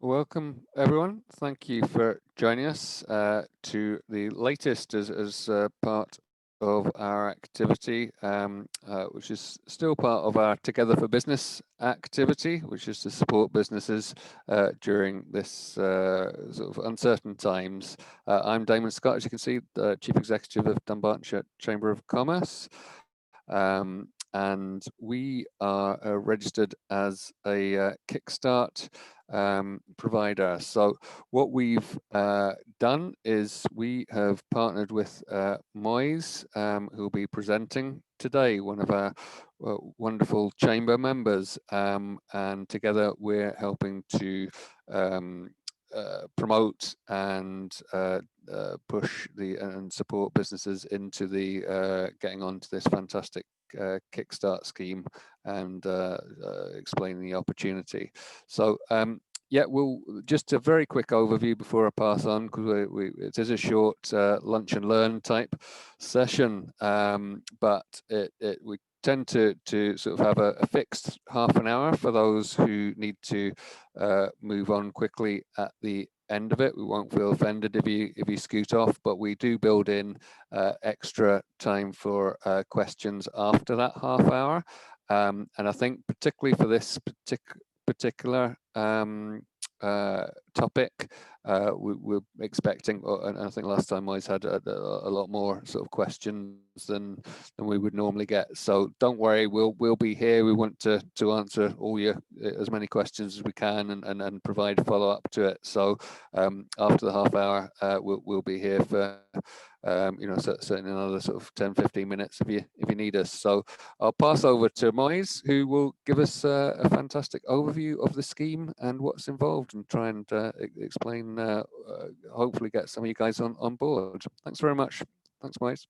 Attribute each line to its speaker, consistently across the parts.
Speaker 1: welcome everyone. Thank you for joining us to the latest as part of our activity, which is still part of our Together for Business activity, which is to support businesses during this sort of uncertain times. I'm Damon Scott, as you can see, the Chief Executive of Dunbartonshire Chamber of Commerce. And we are registered as a Kickstart provider. So what we've done is we have partnered with Moiz, who'll be presenting today, one of our wonderful chamber members, and together we're helping to promote and push and support businesses into the getting onto this fantastic Kickstart scheme and explaining the opportunity. So yeah, we'll just a very quick overview before I pass on, because it is a short lunch and learn type session, but we tend to sort of have a fixed half an hour for those who need to move on quickly at the end of it. We won't feel offended if you scoot off, but we do build in extra time for questions after that half hour. And I think particularly for this particular topic, we're expecting, and I think last time Moiz had a lot more sort of questions than we would normally get. So don't worry, we'll be here. We want to answer all your as many questions as we can and provide follow up to it. So after the half hour, we'll be here for certainly another sort of 10-15 minutes if you need us. So I'll pass over to Moiz, who will give us a fantastic overview of the scheme and what's involved, and try and explain, hopefully get some of you guys on board. Thanks very much. Thanks, Moiz.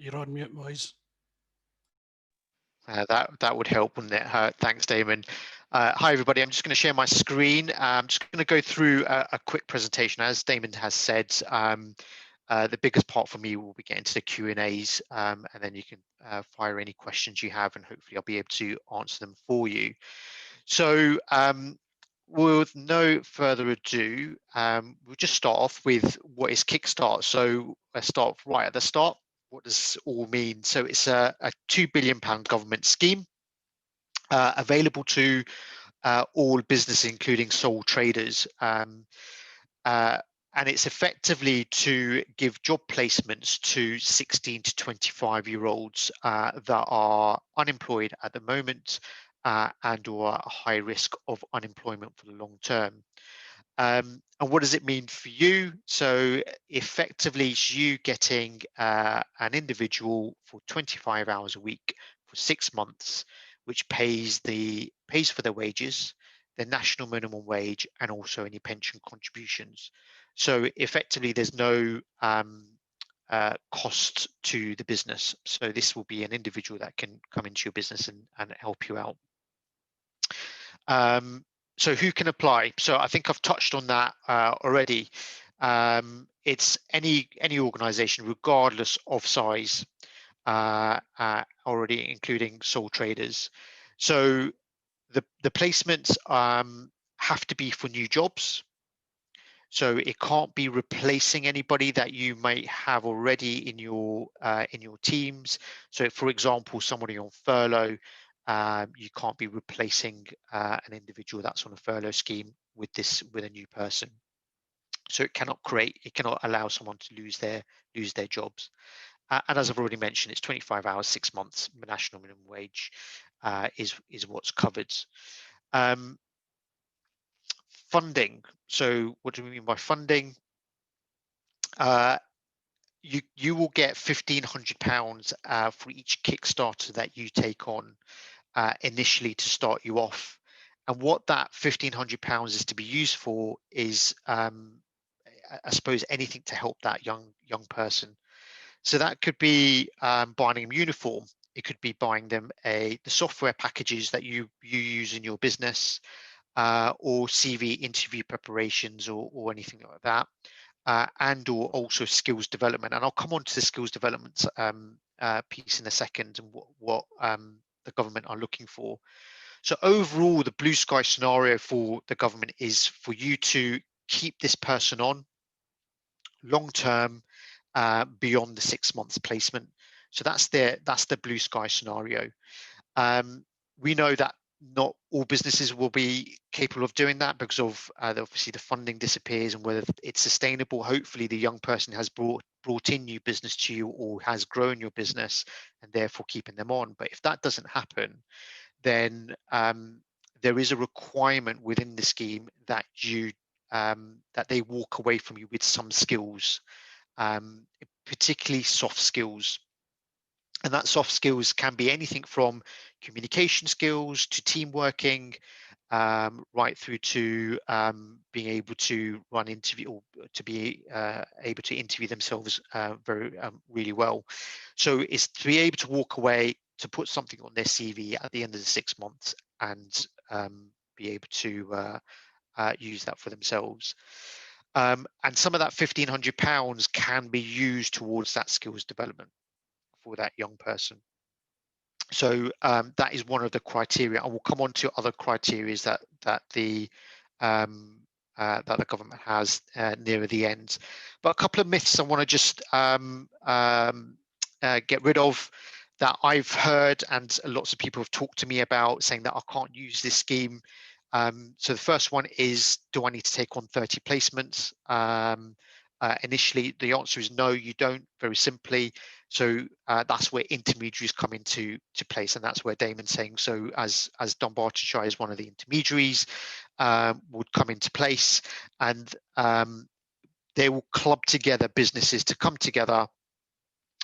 Speaker 2: You're on mute, Moiz.
Speaker 3: That would help, wouldn't it? Thanks, Damon. Hi, everybody. I'm just going to share my screen. I'm just going to go through a quick presentation. As Damon has said, the biggest part for me will be getting to the Q&As, and then you can fire any questions you have, and hopefully I'll be able to answer them for you. So with no further ado, we'll just start off with what is Kickstart. So let's start right at the start. What does it all mean? So it's a £2 billion government scheme available to all businesses, including sole traders. And it's effectively to give job placements to 16 to 25-year-olds that are unemployed at the moment and or at a high risk of unemployment for the long term. And what does it mean for you? So effectively, it's you getting an individual for 25 hours a week for 6 months, which pays for their wages, the national minimum wage, and also any pension contributions. So effectively, there's no cost to the business. So this will be an individual that can come into your business and help you out. So who can apply? So I think I've touched on that already. It's any organization, regardless of size, already including sole traders. So the placements have to be for new jobs. So it can't be replacing anybody that you might have already in your teams. So for example, somebody on furlough, you can't be replacing an individual that's on a furlough scheme with a new person. So it cannot allow someone to lose their jobs. And as I've already mentioned, it's 25 hours, 6 months. National minimum wage is what's covered. Funding. So what do we mean by funding? You will get £1,500 for each Kickstarter that you take on initially to start you off. And what that £1,500 is to be used for is, I suppose, anything to help that young person. So that could be buying them a uniform. It could be buying them the software packages that you use in your business, or CV interview preparations or anything like that. And or also skills development, and I'll come on to the skills development piece in a second, and what the government are looking for. So overall, the blue sky scenario for the government is for you to keep this person on long term, beyond the 6 months placement. So that's the blue sky scenario. We know that not all businesses will be capable of doing that because of obviously the funding disappears and whether it's sustainable. Hopefully the young person has brought in new business to you or has grown your business and therefore keeping them on. But if that doesn't happen, then there is a requirement within the scheme that you that they walk away from you with some skills, particularly soft skills. And that soft skills can be anything from communication skills to team working, right through to being able to run interview or to be able to interview themselves very really well. So it's to be able to walk away, to put something on their CV at the end of the 6 months and be able to use that for themselves. And some of that £1,500 can be used towards that skills development for that young person. So that is one of the criteria, and we'll come on to other criteria that the government has nearer the end. But a couple of myths I want to just get rid of that I've heard, and lots of people have talked to me about, saying that I can't use this scheme. So the first one is, do I need to take on 30 placements? Initially, the answer is no, you don't, very simply. So that's where intermediaries come into place, and that's where Damon's saying, so as Dunbartonshire is one of the intermediaries, would come into place, and they will club together businesses to come together.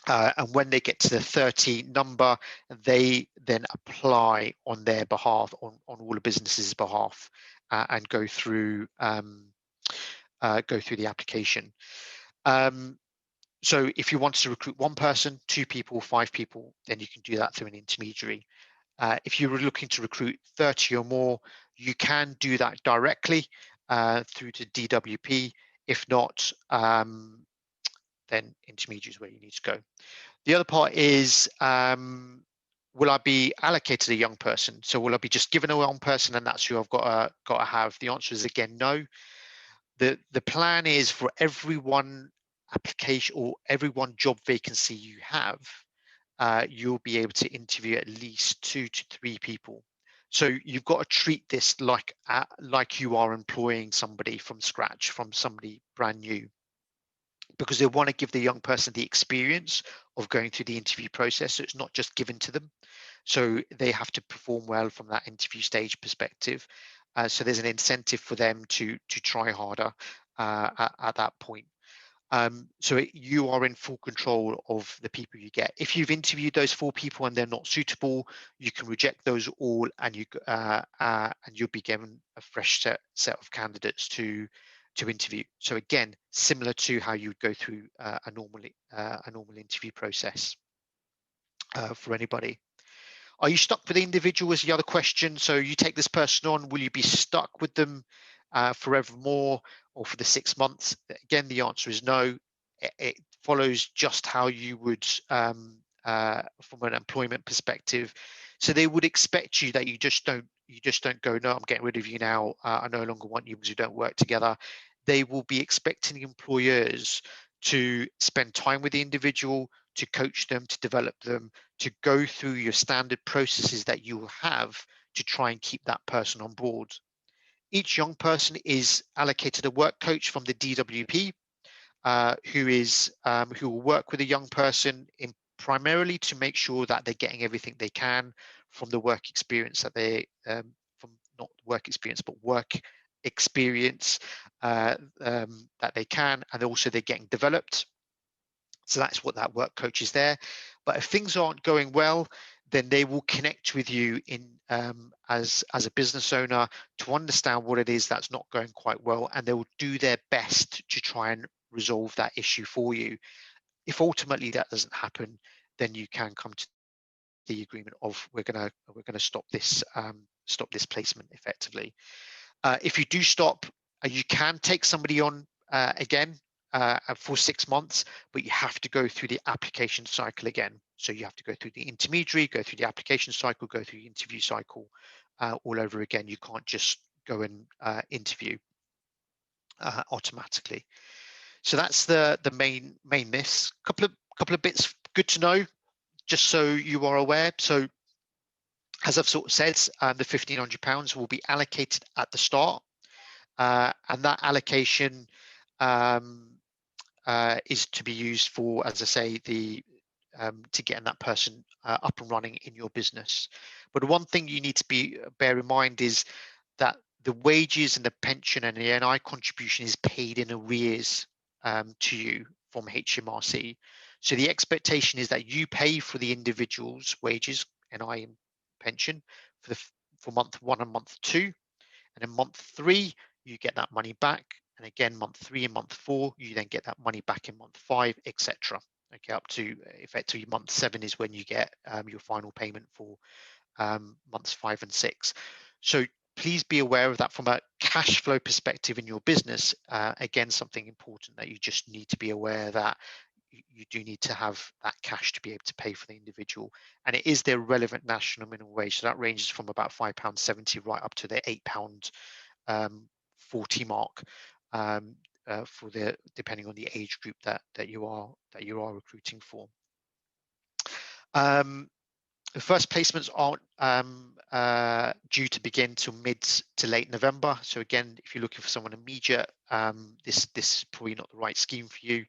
Speaker 3: And when they get to the 30 number, they then apply on their behalf, on all the businesses' behalf, and go through the application. So if you want to recruit one person, 2 people, 5 people, then you can do that through an intermediary. If you were looking to recruit 30 or more, you can do that directly through to DWP. If not, then intermediary is where you need to go. The other part is, will I be allocated a young person? So will I be just given a young person and that's who I've got to have? The answer is again no. The plan is for every one application or every one job vacancy you have, you'll be able to interview at least 2 to 3 people. So you've got to treat this like you are employing somebody from scratch, from somebody brand new, because they want to give the young person the experience of going through the interview process. So it's not just given to them. So they have to perform well from that interview stage perspective. So there's an incentive for them to try harder at that point. So you are in full control of the people you get. If you've interviewed those 4 people and they're not suitable, you can reject those all, and you'll be given a fresh set of candidates to interview. So again, similar to how you would go through a normal interview process for anybody. Are you stuck with the individual is the other question. So you take this person on, will you be stuck with them forevermore or for the 6 months? Again, the answer is no. It follows just how you would from an employment perspective. So they would expect you that you just don't go, no, I'm getting rid of you now. I no longer want you because we don't work together. They will be expecting employers to spend time with the individual, to coach them, to develop them, to go through your standard processes that you have to try and keep that person on board. Each young person is allocated a work coach from the DWP, who will work with a young person primarily to make sure that they're getting everything they can from the work experience that from not work experience, but work experience that they can, and also they're getting developed. So that's what that work coach is there. But if things aren't going well, then they will connect with you as a business owner to understand what it is that's not going quite well, and they will do their best to try and resolve that issue for you. If ultimately that doesn't happen, then you can come to the agreement of we're gonna stop this placement effectively. If you do stop, you can take somebody on again for 6 months, but you have to go through the application cycle again. So you have to go through the intermediary, go through the application cycle, go through the interview cycle all over again. You can't just go and interview automatically. So that's the main myths. Couple of bits good to know, just so you are aware. So as I've sort of said, the £1,500 will be allocated at the start, and that allocation is to be used for, as I say, to getting that person up and running in your business. But one thing you need to bear in mind is that the wages and the pension and the NI contribution is paid in arrears to you from HMRC. So the expectation is that you pay for the individual's wages, NI and pension, for month 1 and month 2, and in month 3 you get that money back, and again month 3 and month 4 you then get that money back in month 5, etc. Okay, up to effectively month 7 is when you get your final payment for months 5 and 6. So please be aware of that from a cash flow perspective in your business. Again, something important that you just need to be aware that you do need to have that cash to be able to pay for the individual, and it is the relevant national minimum wage. So that ranges from about £5.70 right up to the £8.40 mark, for depending on the age group that you are recruiting for. The first placements aren't due to begin till mid to late November. So again, if you're looking for someone immediate, this is probably not the right scheme for you.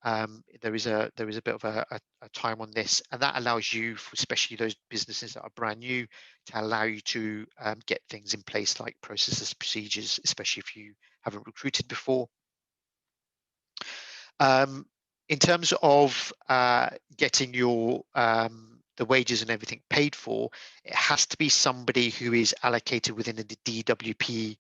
Speaker 3: There is a bit of a time on this, and that allows you, especially those businesses that are brand new, to allow you to get things in place like processes, procedures, especially if you haven't recruited before. In terms of getting your the wages and everything paid for, it has to be somebody who is allocated within the DWP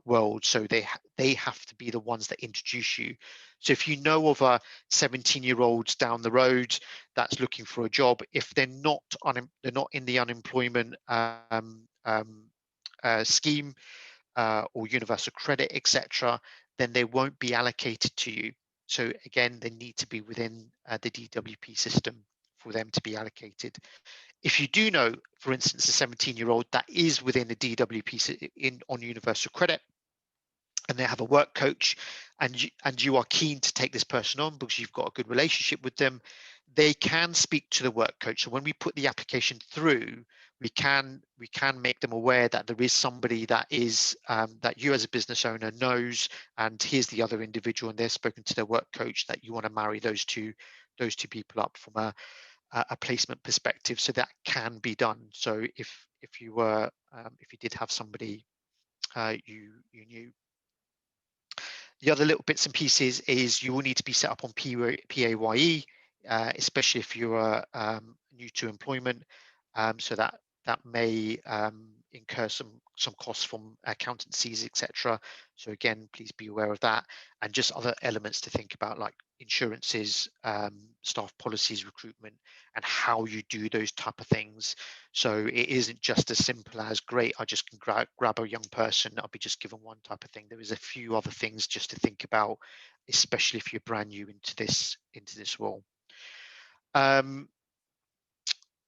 Speaker 3: world. So they have to be the ones that introduce you. So if you know of a 17-year-olds down the road that's looking for a job, if they're not in the unemployment scheme or universal credit, etc., then they won't be allocated to you. So again, they need to be within the DWP system for them to be allocated. If you do know, for instance, a 17-year-old that is within the DWP on universal credit, and they have a work coach, and you are keen to take this person on because you've got a good relationship with them, they can speak to the work coach. So when we put the application through, we can make them aware that there is somebody that is that you as a business owner knows, and here's the other individual, and they've spoken to their work coach that you want to marry those two people up from a placement perspective. So that can be done. So if you did have somebody you knew. The other little bits and pieces is you will need to be set up on PAYE, especially if you're new to employment. So that may incur some costs from accountancies, etc. So again, please be aware of that, and just other elements to think about like insurances, staff policies, recruitment, and how you do those type of things. So it isn't just as simple as, great, I just can grab a young person, I'll be just given one type of thing. There is a few other things just to think about, especially if you're brand new into this role.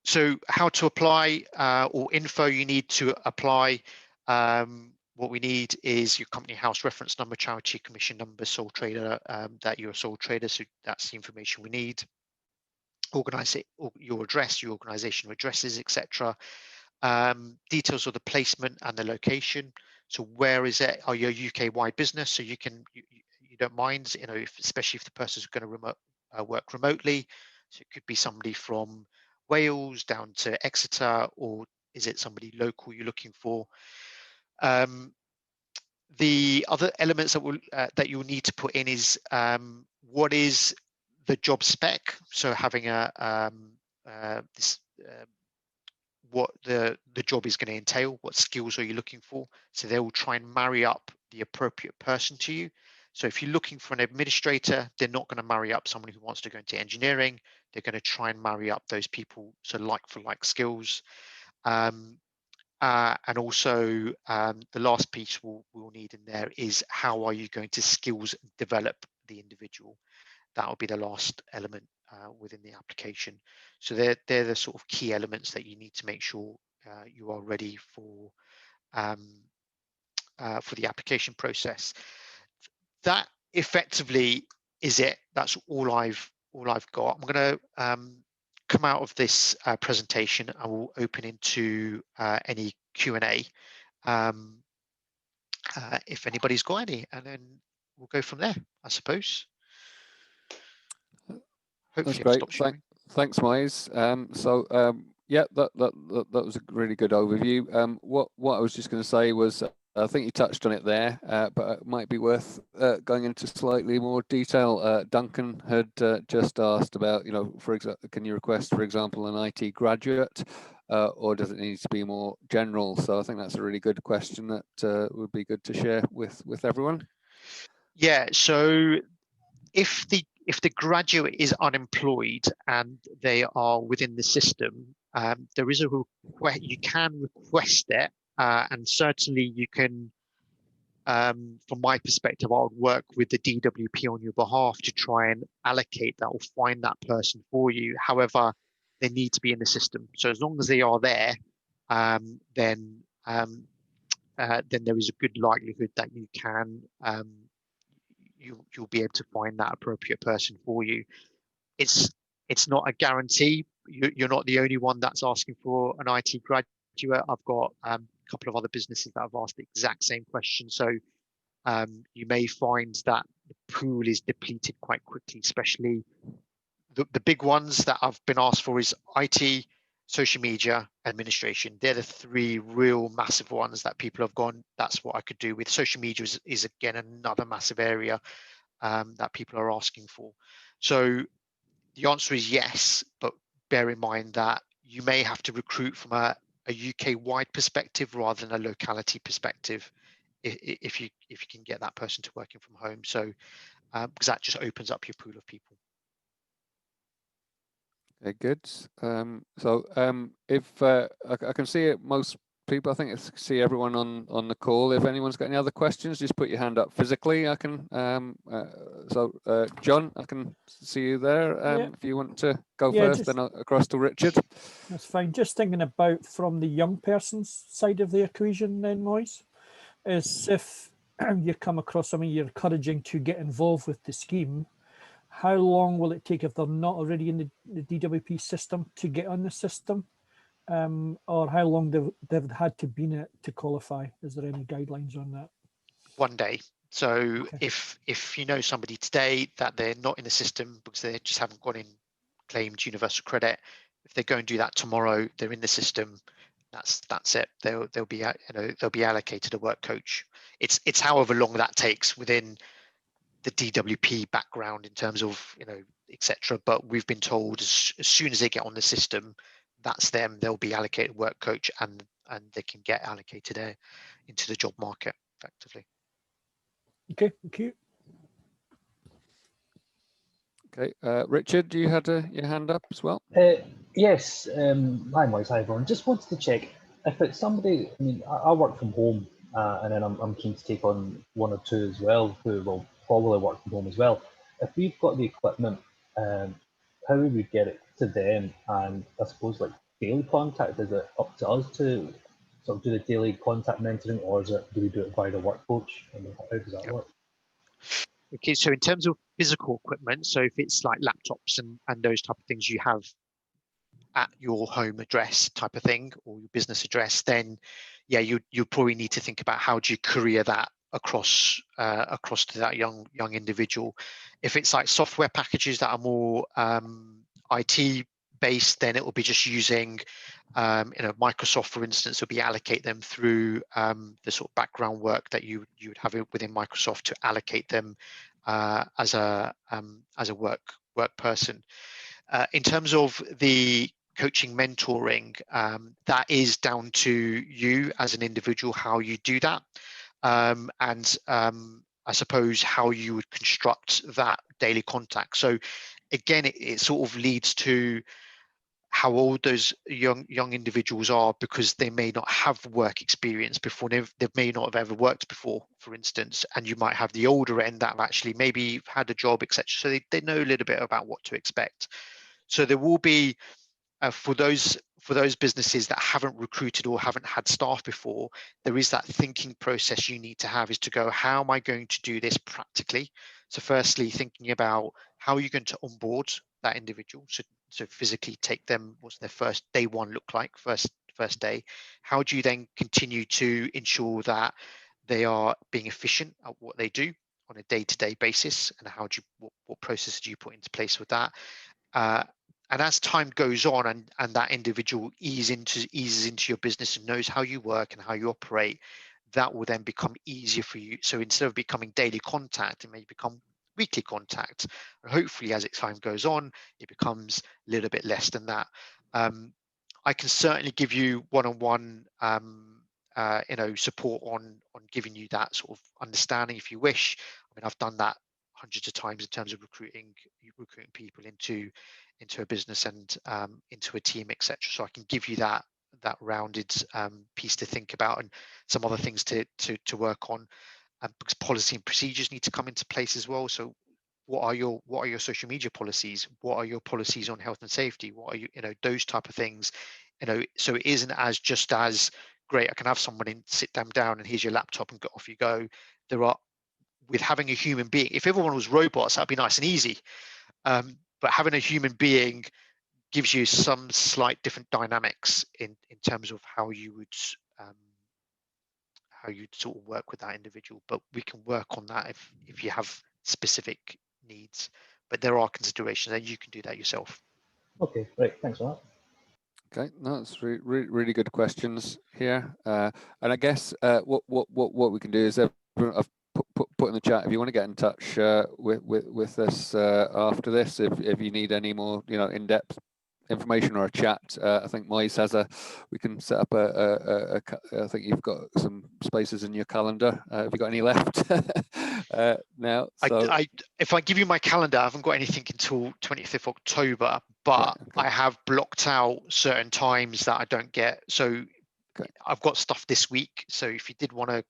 Speaker 3: So how to apply, or info you need to apply. What we need is your company house reference number, charity commission number, sole trader, that you're a sole trader. So that's the information we need. Organize it, your address, your organizational addresses, etc. Details of the placement and the location. So where is it? Are you a UK-wide business? So you don't mind, especially if the person's going to work remotely. So it could be somebody from Wales down to Exeter, or is it somebody local you're looking for? The other elements that you'll need to put in is what is the job spec. So having what the job is going to entail, what skills are you looking for. So they will try and marry up the appropriate person to you. So if you're looking for an administrator, they're not going to marry up someone who wants to go into engineering. They're going to try and marry up those people, so like for like skills. And also the last piece we'll need in there is how are you going to skills develop the individual. That will be the last element within the application. So they're the sort of key elements that you need to make sure you are ready for the application process. That effectively is it. That's all I've got. I'm going to come out of this presentation. I will open into any Q&A if anybody's got any, and then we'll go from there, I suppose.
Speaker 1: That's
Speaker 3: Hopefully I've
Speaker 1: great.
Speaker 3: stopped sharing.
Speaker 1: Thanks, Moiz. Yeah, that was a really good overview. What I was just going to say was, I think you touched on it there, but it might be worth going into slightly more detail. Duncan had just asked about, for example, can you request, for example, an IT graduate, or does it need to be more general? So I think that's a really good question that would be good to share with everyone.
Speaker 3: Yeah. So if the graduate is unemployed and they are within the system, there is you can request it, and certainly you can. From my perspective, I would work with the DWP on your behalf to try and allocate that or find that person for you. However, they need to be in the system. So as long as they are there, then there is a good likelihood that you can you'll be able to find that appropriate person for you. It's not a guarantee. You're not the only one that's asking for an IT graduate. I've got a couple of other businesses that have asked the exact same question. So you may find that the pool is depleted quite quickly, especially the big ones that I've been asked for is IT, social media, administration. They're the three real massive ones that people have gone, that's what I could do with. Social media is again another massive area that people are asking for. So the answer is yes, but bear in mind that you may have to recruit from a UK-wide perspective rather than a locality perspective if you can get that person to working from home. So because that just opens up your pool of people.
Speaker 1: Okay, good. If I can see it, most people, I think I see everyone on the call. If anyone's got any other questions, just put your hand up physically. I can. John, I can see you there. If you want to go first, then across to Richard.
Speaker 2: That's fine. Just thinking about from the young person's side of the equation, then, Moiz, is if you come across someone you're encouraging to get involved with the scheme, how long will it take if they're not already in the DWP system to get on the system, or how long they've had to be in it to qualify? Is there any guidelines on that?
Speaker 3: 1 day. So okay. If you know somebody today that they're not in the system because they just haven't gone in, claimed universal credit, if they go and do that tomorrow, they're in the system. That's it. They'll be they'll be allocated a work coach. It's however long that takes within the DWP background in terms of etc. But we've been told as soon as they get on the system, that's them. They'll be allocated work coach and they can get allocated into the job market effectively.
Speaker 2: Okay, thank you.
Speaker 1: Okay, Richard, you had your hand up as well?
Speaker 4: Yes. Hi, Moiz. Hi, everyone. Just wanted to check if it's somebody. I mean, I work from home, and then I'm keen to take on one or two as well who will probably work from home as well. If we've got the equipment, how would we get it to them? And I suppose like daily contact, is it up to us to sort of do the daily contact mentoring, or do we do it by the work coach? I mean, how does that work?
Speaker 3: Okay, so in terms of physical equipment, so if it's like laptops and those type of things you have at your home address type of thing or your business address, then yeah, you probably need to think about how do you courier that across to that young individual. If it's like software packages that are more IT based, then it will be just using Microsoft, for instance, will be allocate them through the sort of background work that you would have within Microsoft to allocate them as a work person. In terms of the coaching, mentoring, that is down to you as an individual how you do that, and I suppose how you would construct that daily contact. So again, it sort of leads to how old those young individuals are, because they may not have work experience before, they may not have ever worked before, for instance, and you might have the older end that have actually maybe had a job, etc. So they know a little bit about what to expect. So there will be for those for those businesses that haven't recruited or haven't had staff before, there is that thinking process you need to have, is to go, how am I going to do this practically? So firstly, thinking about how are you going to onboard that individual. So physically take them, what's their first day one look like, first day. How do you then continue to ensure that they are being efficient at what they do on a day-to-day basis, and how do you, what processes do you put into place with that? And as time goes on, and that individual eases into your business and knows how you work and how you operate, that will then become easier for you. So instead of becoming daily contact, it may become weekly contact. And hopefully, as time goes on, it becomes a little bit less than that. I can certainly give you one-on-one support on giving you that sort of understanding if you wish. I mean, I've done that hundreds of times in terms of recruiting people into a business and into a team, etc. So I can give you that rounded piece to think about, and some other things to work on, because policy and procedures need to come into place as well. So what are your social media policies? What are your policies on health and safety? What are those type of things? So it isn't as just as great, I can have someone in, sit them down, and here's your laptop and off you go. There are, with having a human being, if everyone was robots, that'd be nice and easy. But having a human being gives you some slight different dynamics in terms of how you would sort of work with that individual. But we can work on that if you have specific needs. But there are considerations, and you can do that yourself.
Speaker 4: Okay, right. Thanks for that.
Speaker 1: Okay, no, that's really good questions here, and I guess what we can do is, I've put in the chat, if you want to get in touch with us after this, if you need any more in-depth information or a chat. I think Moiz has we can set up I think you've got some spaces in your calendar. Have you got any left now? So
Speaker 3: if I give you my calendar, I haven't got anything until 20th of October, but
Speaker 1: right, okay.
Speaker 3: I have blocked out certain times that I don't get. So okay. I've got stuff this week. So if you did want to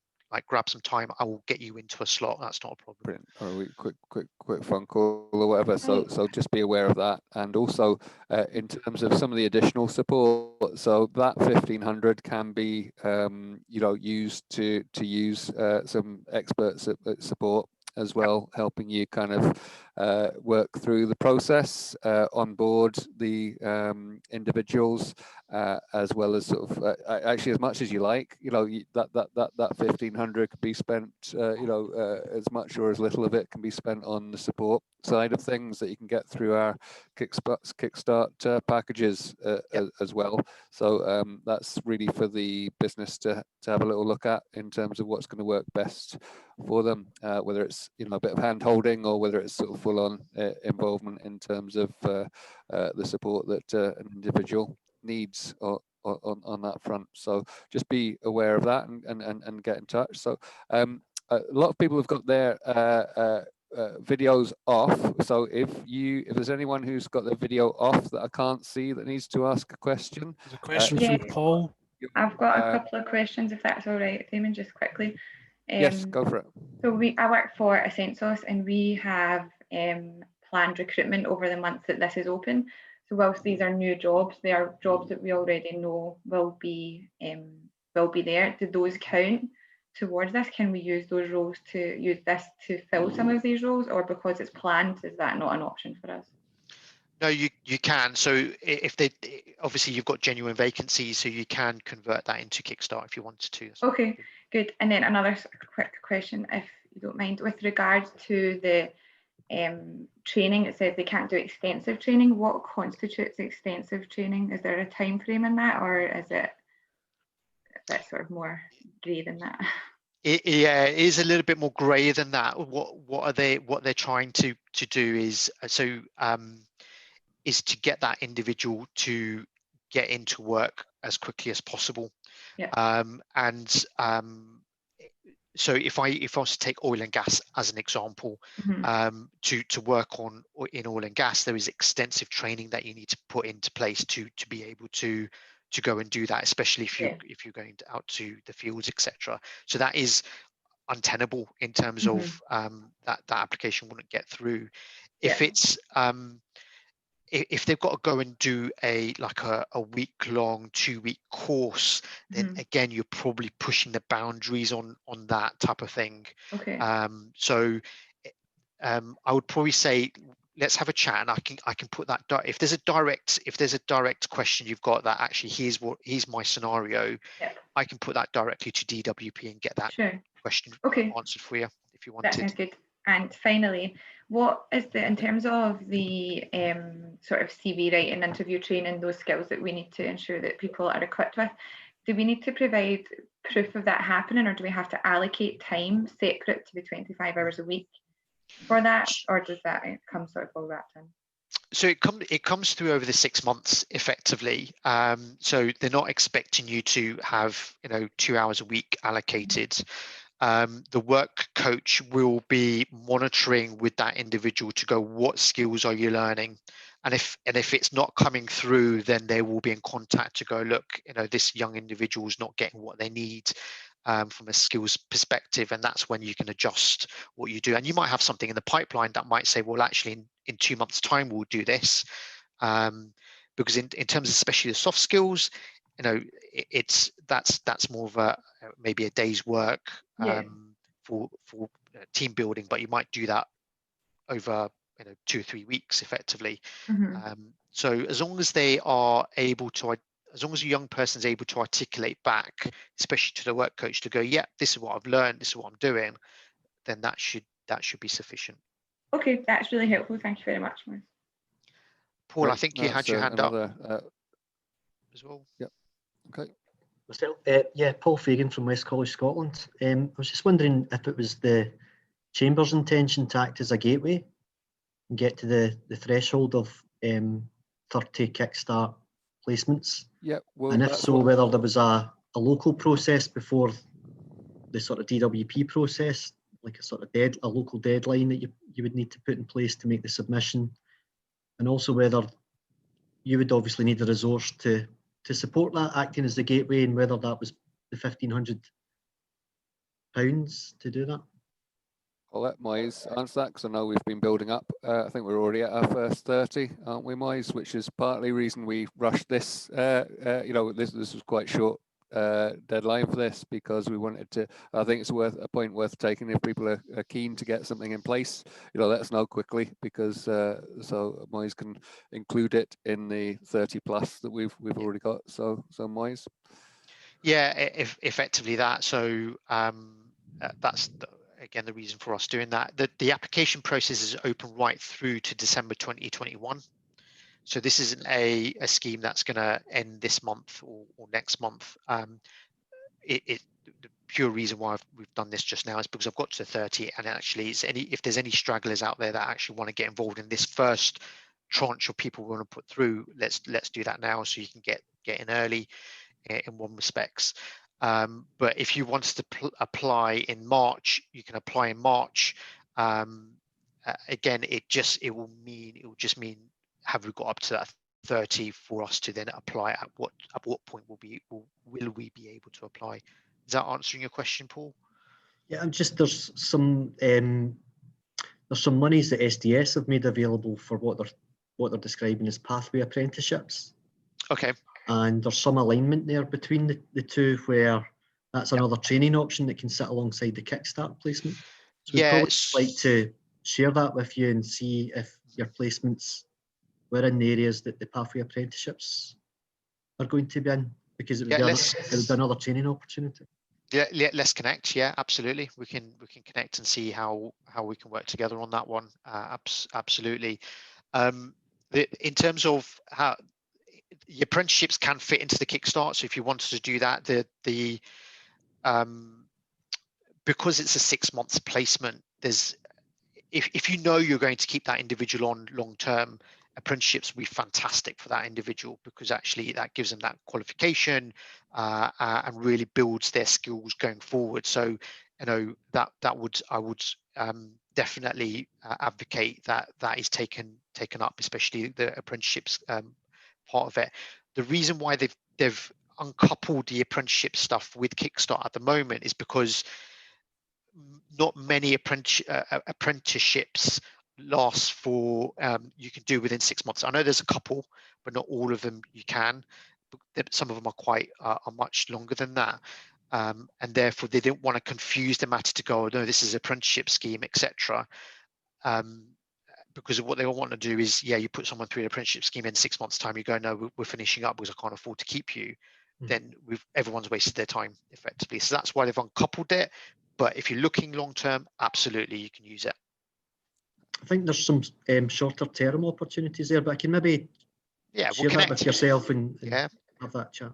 Speaker 3: grab some time, I will get you into a slot. That's not a problem.
Speaker 1: Brilliant. Or quick phone call or whatever. So just be aware of that. And also in terms of some of the additional support, so that 1,500 can be used to use some expert support as well, helping you kind of work through the process, onboard the individuals, as well as sort of actually as much as you like. That 1,500 could be spent, as much or as little of it can be spent on the support side of things that you can get through our Kickstart packages as well. So that's really for the business to have a little look at in terms of what's going to work best for them, whether it's a bit of hand holding or whether it's sort of full on involvement in terms of the support that an individual needs on that front. So just be aware of that and get in touch. So a lot of people have got their videos off. So if there's anyone who's got their video off that I can't see that needs to ask a question.
Speaker 2: There's a question from Paul.
Speaker 5: I've got a couple of questions, if that's all right, Damon, just quickly.
Speaker 1: Yes, go for it.
Speaker 5: So I work for Ascensos, and we have planned recruitment over the months that this is open. So whilst these are new jobs, they are jobs that we already know will be there. Do those count towards this? Can we use those roles to fill some of these roles, or because it's planned, is that not an option for us?
Speaker 3: No, you can. So if obviously you've got genuine vacancies, so you can convert that into Kickstart if you wanted to.
Speaker 5: Okay, good. And then another quick question, if you don't mind, with regards to the training, it says they can't do extensive training. What constitutes extensive training? Is there a time frame in that, or is it a bit sort of more grey than that?
Speaker 3: It is a little bit more grey than that. What they're trying to do is is to get that individual to get into work as quickly as possible.
Speaker 5: Yeah.
Speaker 3: So if I was to take oil and gas as an example, to work in oil and gas, there is extensive training that you need to put into place to be able to go and do that, especially if you're going out to the fields, etc. So that is untenable in terms of that application wouldn't get through. If it's if they've got to go and do a week-long, 2-week course, then again, you're probably pushing the boundaries on that type of thing.
Speaker 5: Okay.
Speaker 3: So I would probably say, let's have a chat, and I can put that. If there's a direct question you've got that actually here's my scenario,
Speaker 5: Yep.
Speaker 3: I can put that directly to DWP and get that question answered for you if you wanted.
Speaker 5: That sounds good. And finally, what is in terms of the sort of CV writing, interview training, those skills that we need to ensure that people are equipped with, do we need to provide proof of that happening, or do we have to allocate time separate to the 25 hours a week for that, or does that come sort of all wrapped in?
Speaker 3: So it comes through over the 6 months effectively. So they're not expecting you to have 2 hours a week allocated. The work coach will be monitoring with that individual to go, what skills are you learning? And if it's not coming through, then they will be in contact to go, look, this young individual is not getting what they need from a skills perspective, and that's when you can adjust what you do. And you might have something in the pipeline that might say, well, actually in 2 months' time we'll do this, because in terms of especially the soft skills, that's more of maybe a day's work for team building, but you might do that over 2 or 3 weeks effectively. So as long as they are able to, as long as a young person is able to articulate back, especially to the work coach, to go, yeah, this is what I've learned, this is what I'm doing, then that should be sufficient.
Speaker 5: Okay, that's really helpful. Thank you very much, Moiz.
Speaker 3: Paul,
Speaker 1: Great.
Speaker 3: I think you had your hand up as well.
Speaker 1: Yep. Okay.
Speaker 6: Myself, yeah, Paul Fagan from West College, Scotland. I was just wondering if it was the Chamber's intention to act as a gateway and get to the threshold of 30 Kickstart placements.
Speaker 1: Yeah. Well,
Speaker 6: and if so, whether there was a local process before the sort of DWP process, like a sort of a local deadline that you would need to put in place to make the submission, and also whether you would obviously need the resource to support that, acting as the gateway, and whether that was the £1,500 to do that.
Speaker 1: I'll let Moiz answer that, because I know we've been building up. I think we're already at our first 30, aren't we, Moiz? Which is partly the reason we rushed this. This was quite short deadline for this, because we wanted to. I think it's a point worth taking. If people are keen to get something in place, let us know quickly, because so Moiz can include it in the 30 plus that we've already got. So Moiz.
Speaker 3: Yeah, effectively that. So that's again the reason for us doing that. The application process is open right through to December 2021. So this isn't a scheme that's going to end this month or next month. The pure reason why we've done this just now is because I've got to 30, and actually if there's any stragglers out there that actually want to get involved in this first tranche of people we want to put through, let's do that now, so you can get in early in one respects. But if you wanted to apply in March, you can apply in March. Again, it will just mean have we got up to that 30 for us to then apply? At what point will we be able to apply? Is that answering your question, Paul?
Speaker 6: Yeah, I'm just there's some monies that SDS have made available for what they're describing as pathway apprenticeships.
Speaker 3: Okay.
Speaker 6: And there's some alignment there between the two, where that's another training option that can sit alongside the Kickstart placement. So we'd probably like to share that with you and see if your placements were in the areas that the pathway apprenticeships are going to be in, because it would be another training opportunity.
Speaker 3: Yeah, let's connect. Yeah, absolutely. We can connect and see how we can work together on that one. Absolutely. In terms of how the apprenticeships can fit into the Kickstart, so if you wanted to do that, because it's a 6 months placement, there's if you're going to keep that individual on long term, apprenticeships will be fantastic for that individual, because actually that gives them that qualification and really builds their skills going forward. So I would definitely advocate that is taken up, especially the apprenticeships part of it. The reason why they've uncoupled the apprenticeship stuff with Kickstart at the moment is because not many apprenticeships lasts for, you can do within 6 months. I know there's a couple, but not all of them you can. Some of them are much longer than that. And therefore they didn't want to confuse the matter to go, no, this is an apprenticeship scheme, etc. Because what they all want to do is, yeah, you put someone through an apprenticeship scheme, in 6 months time you go, no, we're finishing up because I can't afford to keep you. Then everyone's wasted their time effectively. So that's why they've uncoupled it. But if you're looking long term, absolutely you can use it.
Speaker 6: I think there's some shorter term opportunities there, but I can maybe share that with yourself and have that chat.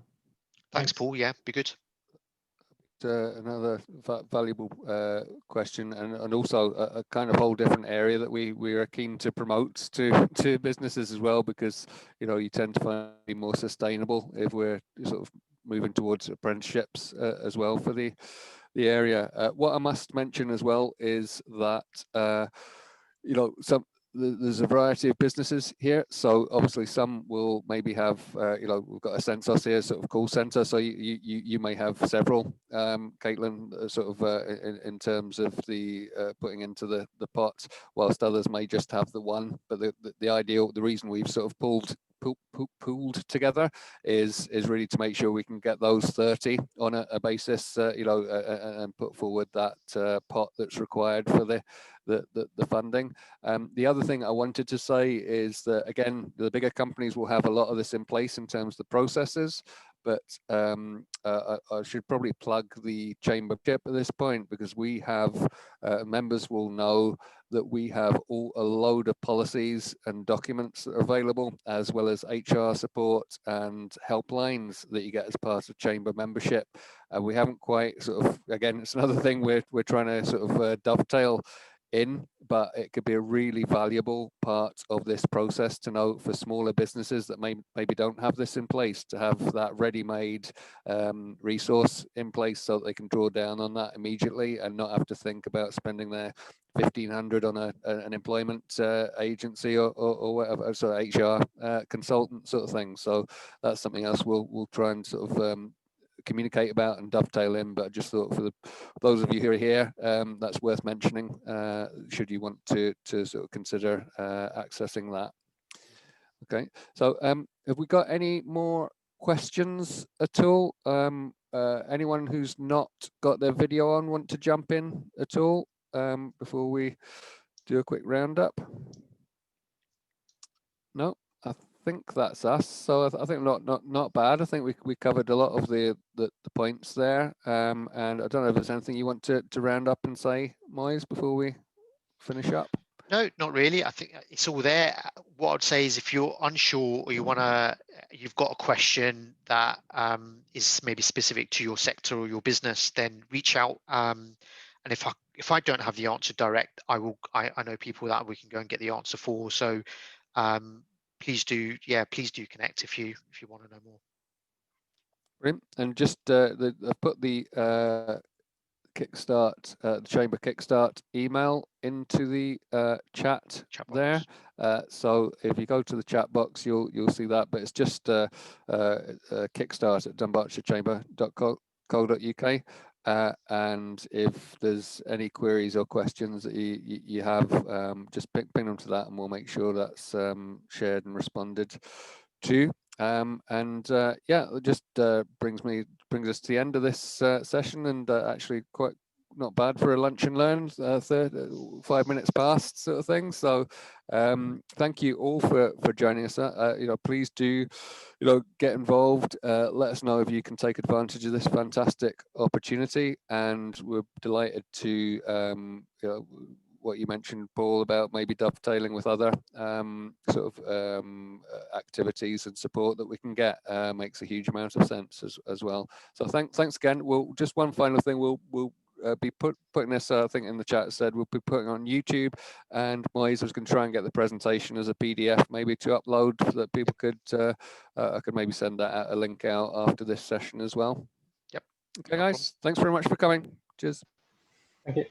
Speaker 3: Thanks, Paul. Yeah, be good.
Speaker 1: Another valuable question, and also a kind of whole different area that we are keen to promote to businesses as well, because you tend to find it more sustainable if we're sort of moving towards apprenticeships as well for the area. What I must mention as well is that there's a variety of businesses here, so obviously some will maybe have we've got a Census here, sort of call center, so you may have several, Caitlin, sort of in terms of the putting into the pot, whilst others may just have the one. But the reason we've sort of pooled together is really to make sure we can get those 30 on a basis, and put forward that pot that's required for the funding. The other thing I wanted to say is that, again, the bigger companies will have a lot of this in place in terms of the processes, but I should probably plug the chambership at this point, because we have members will know that we have a load of policies and documents that are available, as well as HR support and helplines that you get as part of chamber membership. We haven't quite sort of, again, it's another thing we're trying to sort of dovetail in, but it could be a really valuable part of this process to know for smaller businesses that maybe don't have this in place, to have that ready-made resource in place so that they can draw down on that immediately and not have to think about spending their 1,500 on an employment agency or whatever, so HR consultant sort of thing. So that's something else we'll try and sort of communicate about and dovetail in, but I just thought for those of you who are here, that's worth mentioning, should you want to sort of consider accessing that. Okay, so have we got any more questions at all? Anyone who's not got their video on want to jump in at all before we do a quick roundup? No, I think that's us. So I think not bad. I think we covered a lot of the points there. And I don't know if there's anything you want to round up and say, Moiz, before we finish up.
Speaker 3: No, not really. I think it's all there. What I'd say is, if you're unsure or you've got a question that is maybe specific to your sector or your business, then reach out. And if I don't have the answer direct, I know people that we can go and get the answer for. So please do connect if you want to know more.
Speaker 1: Brilliant. And just I've put the Kickstart, the Chamber Kickstart email into the chat there. So if you go to the chat box, you'll see that. But it's just kickstart at dunbartonshire-chamber.co.uk. And if there's any queries or questions that you have, just ping them to that, and we'll make sure that's shared and responded to. Yeah, it just brings us to the end of this session, and actually quite not bad for a lunch and learn, 5 minutes past sort of thing. So thank you all for joining us. Please do get involved. Let us know if you can take advantage of this fantastic opportunity, and we're delighted to what you mentioned, Paul, about maybe dovetailing with other activities and support that we can get makes a huge amount of sense as well. So thanks again. We'll just one final thing. We'll be putting this, I think in the chat said, we'll be putting on YouTube, and Moiz was going to try and get the presentation as a PDF maybe to upload so that people could, I could maybe send that out, a link out after this session as well.
Speaker 3: Yep.
Speaker 1: Okay, guys, thanks very much for coming. Cheers.
Speaker 4: Thank you.